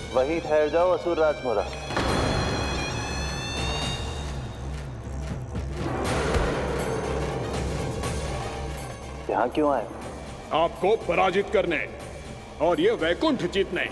वहीं ठहर जाओ असुर राजमोरा। यहाँ क्यों आए? आपको पराजित करने और ये वैकुंठ जीतने,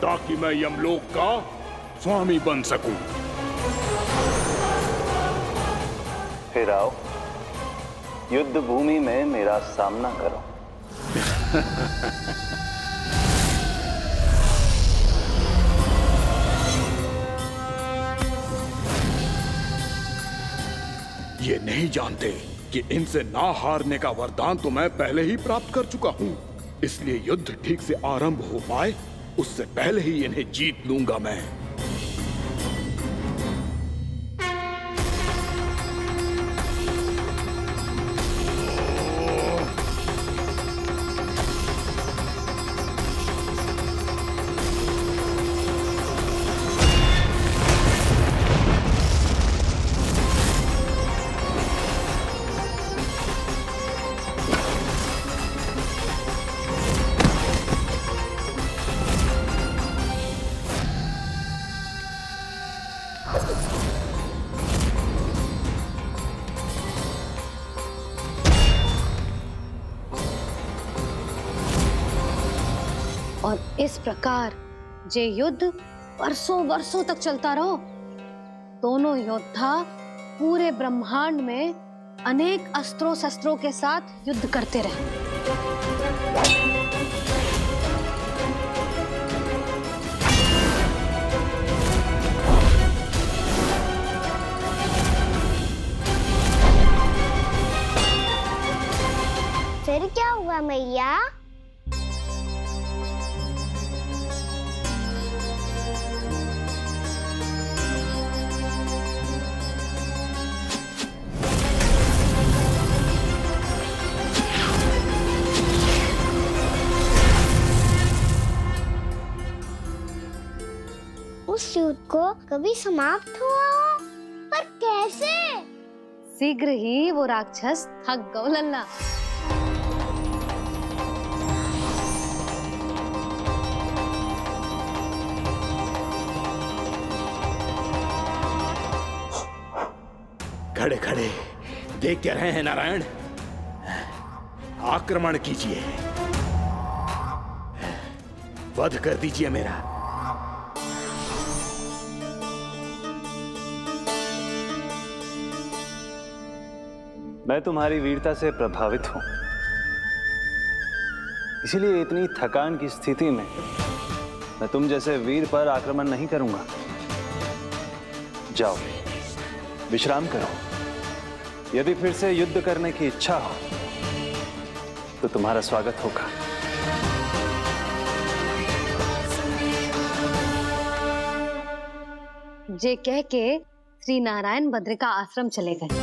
ताकि मैं यमलोक का स्वामी बन सकूं। फिर आओ, युद्ध भूमि में मेरा सामना करो। ये नहीं जानते कि इनसे ना हारने का वरदान तो मैं पहले ही प्राप्त कर चुका हूं, इसलिए युद्ध ठीक से आरंभ हो पाए उससे पहले ही इन्हें जीत लूंगा मैं। और इस प्रकार ये युद्ध वर्षों वर्षों तक चलता रहो। दोनों योद्धा पूरे ब्रह्मांड में अनेक अस्त्रों शस्त्रों के साथ युद्ध करते रहे। फिर क्या हुआ मैया? उस युद्ध को कभी समाप्त हुआ हो, पर कैसे? शीघ्र ही वो राक्षस थक गौ लल्ला। खड़े खड़े देख क्या रहे हैं नारायण? आक्रमण कीजिए, वध कर दीजिए मेरा। मैं तुम्हारी वीरता से प्रभावित हूं, इसीलिए इतनी थकान की स्थिति में मैं तुम जैसे वीर पर आक्रमण नहीं करूंगा। जाओ विश्राम करो। यदि फिर से युद्ध करने की इच्छा हो तो तुम्हारा स्वागत होगा। ये कह के श्री नारायण बद्रिका आश्रम चले गए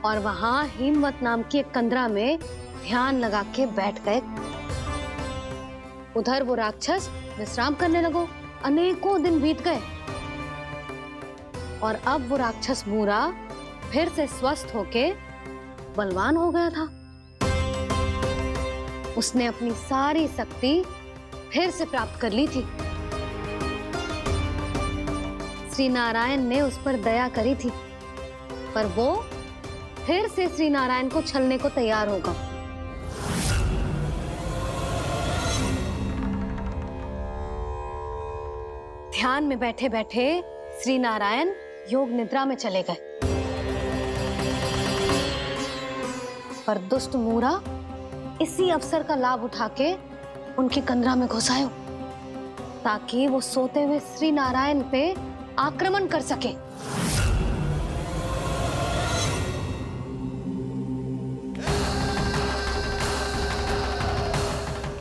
और वहां हिमवत नाम की एक कंदरा में ध्यान लगा के बैठ गए। उधर वो राक्षस विश्राम करने लगो। अनेकों दिन बीत गए और अब वो राक्षस मूरा फिर से स्वस्थ होके बलवान हो गया था। उसने अपनी सारी शक्ति फिर से प्राप्त कर ली थी। श्री नारायण ने उस पर दया करी थी, पर वो फिर से श्री नारायण को छलने को तैयार होगा। ध्यान में बैठे बैठे श्री नारायण योग निद्रा में चले गए, पर दुष्ट मूरा इसी अवसर का लाभ उठा के उनकी कंदरा में घुस आयो, ताकि वो सोते हुए श्री नारायण पे आक्रमण कर सके।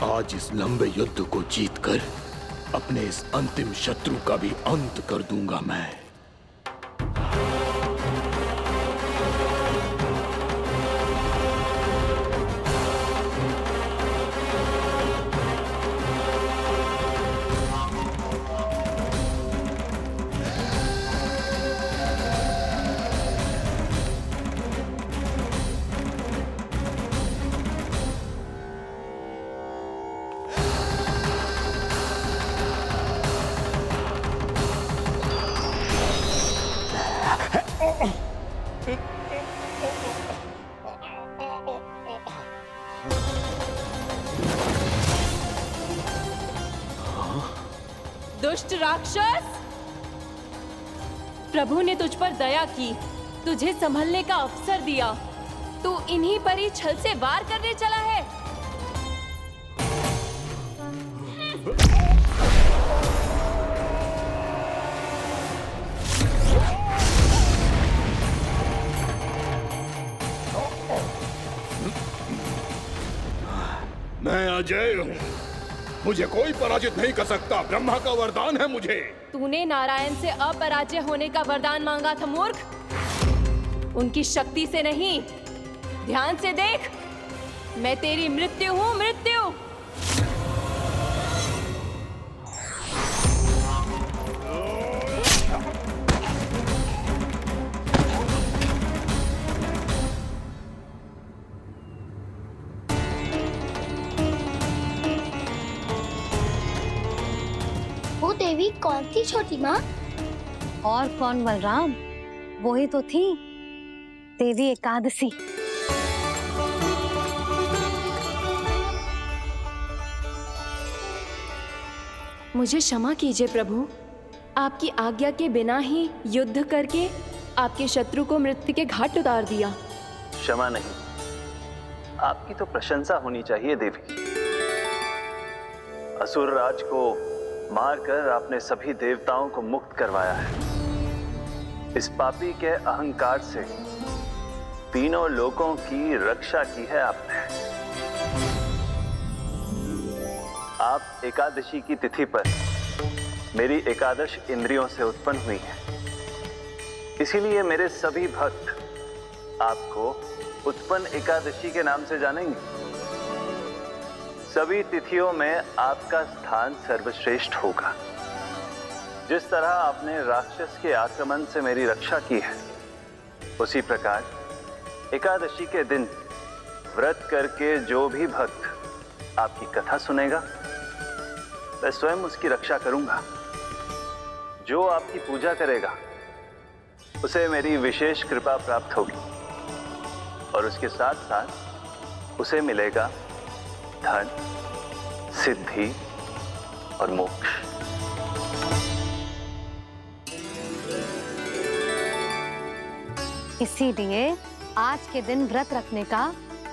आज इस लंबे युद्ध को जीतकर अपने इस अंतिम शत्रु का भी अंत कर दूंगा मैं। दुष्ट राक्षस! प्रभु ने तुझ पर दया की, तुझे संभलने का अवसर दिया। तू इन्हीं पर ही छल से वार करने चला है। मैं अजय हूँ, मुझे कोई पराजित नहीं कर सकता। ब्रह्मा का वरदान है मुझे। तूने नारायण से अपराजय होने का वरदान मांगा था मूर्ख। उनकी शक्ति से नहीं, ध्यान से देख। मैं तेरी मृत्यु हूँ, मृत्यु। वो देवी कौन थी छोटी माँ? और कौन बलराम, वो ही तो थी देवी एकादशी। मुझे क्षमा कीजिए प्रभु, आपकी आज्ञा के बिना ही युद्ध करके आपके शत्रु को मृत्यु के घाट उतार दिया। क्षमा नहीं, आपकी तो प्रशंसा होनी चाहिए देवी। असुर राज को मारकर आपने सभी देवताओं को मुक्त करवाया है। इस पापी के अहंकार से तीनों लोकों की रक्षा की है आपने। आप एकादशी की तिथि पर मेरी एकादश इंद्रियों से उत्पन्न हुई हैं। इसीलिए मेरे सभी भक्त आपको उत्पन्न एकादशी के नाम से जानेंगे। सभी तिथियों में आपका स्थान सर्वश्रेष्ठ होगा। जिस तरह आपने राक्षस के आक्रमण से मेरी रक्षा की है, उसी प्रकार एकादशी के दिन व्रत करके जो भी भक्त आपकी कथा सुनेगा, मैं स्वयं उसकी रक्षा करूंगा। जो आपकी पूजा करेगा, उसे मेरी विशेष कृपा प्राप्त होगी और उसके साथ साथ उसे मिलेगा धन, सिद्धि और मोक्ष। इसीलिए आज के दिन व्रत रखने का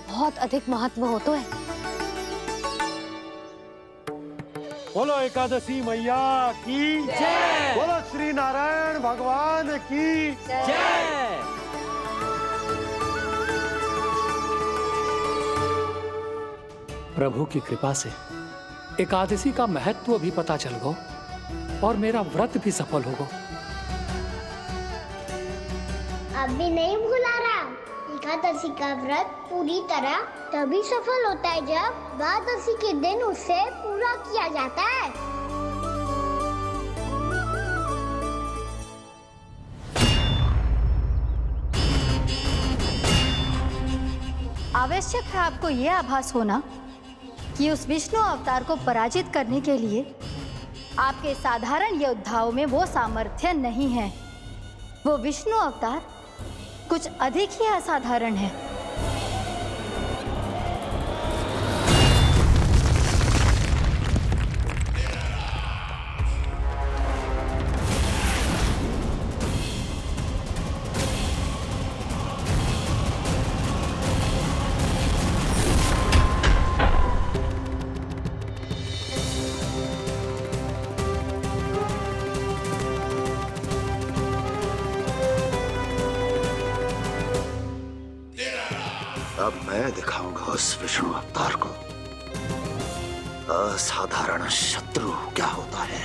बहुत अधिक महत्व होता है। बोलो एकादशी मैया की जय। बोलो श्री नारायण भगवान की जय। प्रभु की कृपा से एकादशी का महत्व भी पता चल गो और मेरा व्रत भी सफल हो गो। अभी नहीं भूला राम, एकादशी का व्रत पूरी तरह तभी सफल होता है जब द्वादशी के दिन उसे पूरा किया जाता है। आवश्यक है आपको यह आभास होना कि उस विष्णु अवतार को पराजित करने के लिए आपके साधारण योद्धाओं में वो सामर्थ्य नहीं है। वो विष्णु अवतार कुछ अधिक ही असाधारण है। अब मैं दिखाऊंगा उस विष्णु अवतार को असाधारण शत्रु क्या होता है।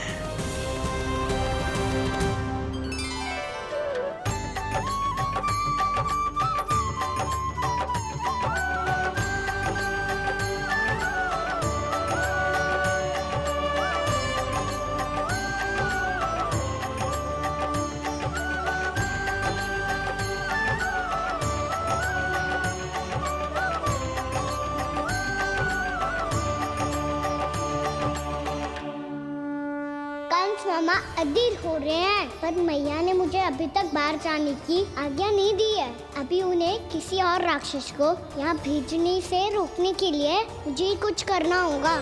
मामा अधीर हो रहे हैं, पर मैया ने मुझे अभी तक बाहर जाने की आज्ञा नहीं दी है। अभी उन्हें किसी और राक्षस को यहाँ भेजने से रोकने के लिए मुझे कुछ करना होगा।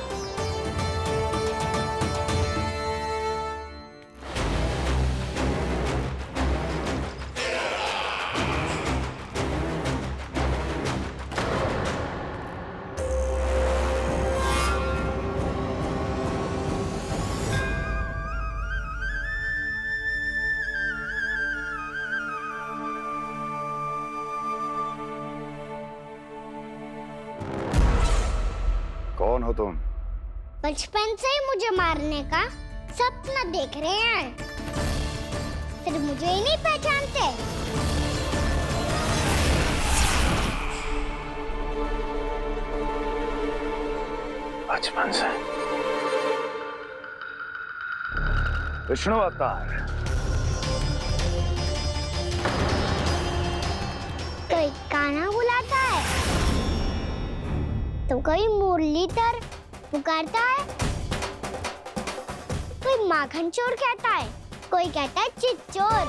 कौन हो तुम? बचपन से ही मुझे मारने का सपना देख रहे हैं, सिर्फ मुझे ही नहीं पहचानते। बचपन से विष्णु अवतार। कोई कान्हा बुलाता है तो कोई मुरलीधर पुकारता है, कोई माखन चोर कहता है, कोई कहता है चिच्चोर।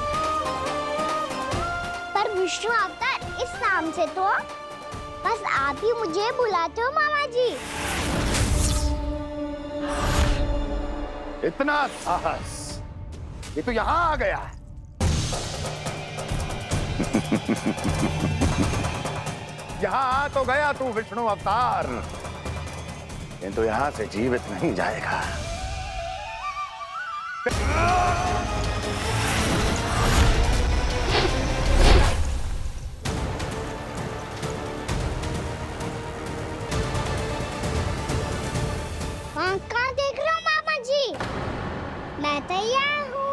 पर विष्णु अवतार इस नाम से तो बस आप ही मुझे बुलाते हो मामा जी। इतना साहस ये तो यहाँ आ गया है। यहाँ आ तो गया तू विष्णु अवतार, किंतु यहाँ से जीवित नहीं जाएगा। कहाँ देख रहे हो मामा जी? मैं तैयार हूँ।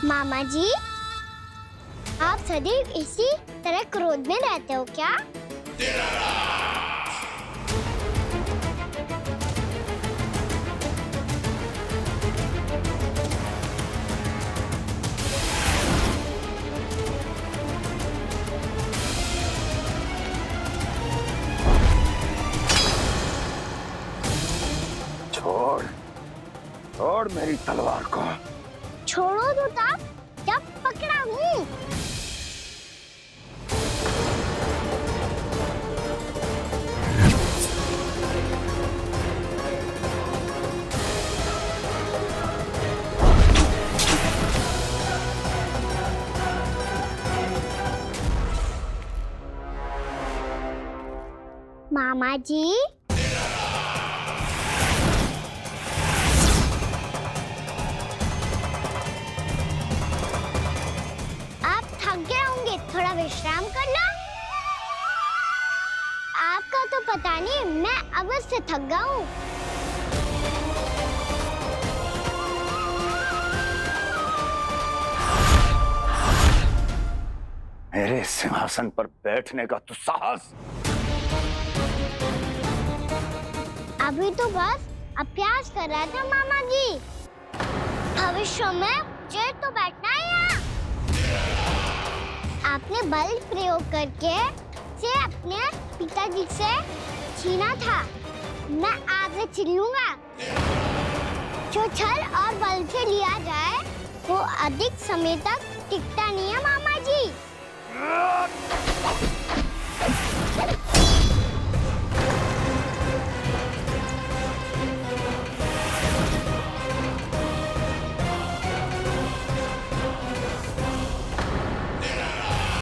मामा जी, आप सदैव इसी तरह क्रोध में रहते हो क्या? छोड़ छोड़ मेरी तलवार को। छोड़ो तो तब जब पकड़ा हूँ। मामा जी, थोड़ा विश्राम कर लो। आपका तो पता नहीं, मैं अवश्य थक गया हूँ। मेरे सिंहासन पर बैठने का तो साहस। अभी तो बस अभ्यास कर रहा था मामा जी, भविष्य में मुझे तो बैठना है यहाँ। आपने बल प्रयोग करके से अपने पिताजी से छीना था, मैं आपसे छीन लूंगा। जो छल और बल से लिया जाए वो अधिक समय तक टिकता नहीं है मामा जी।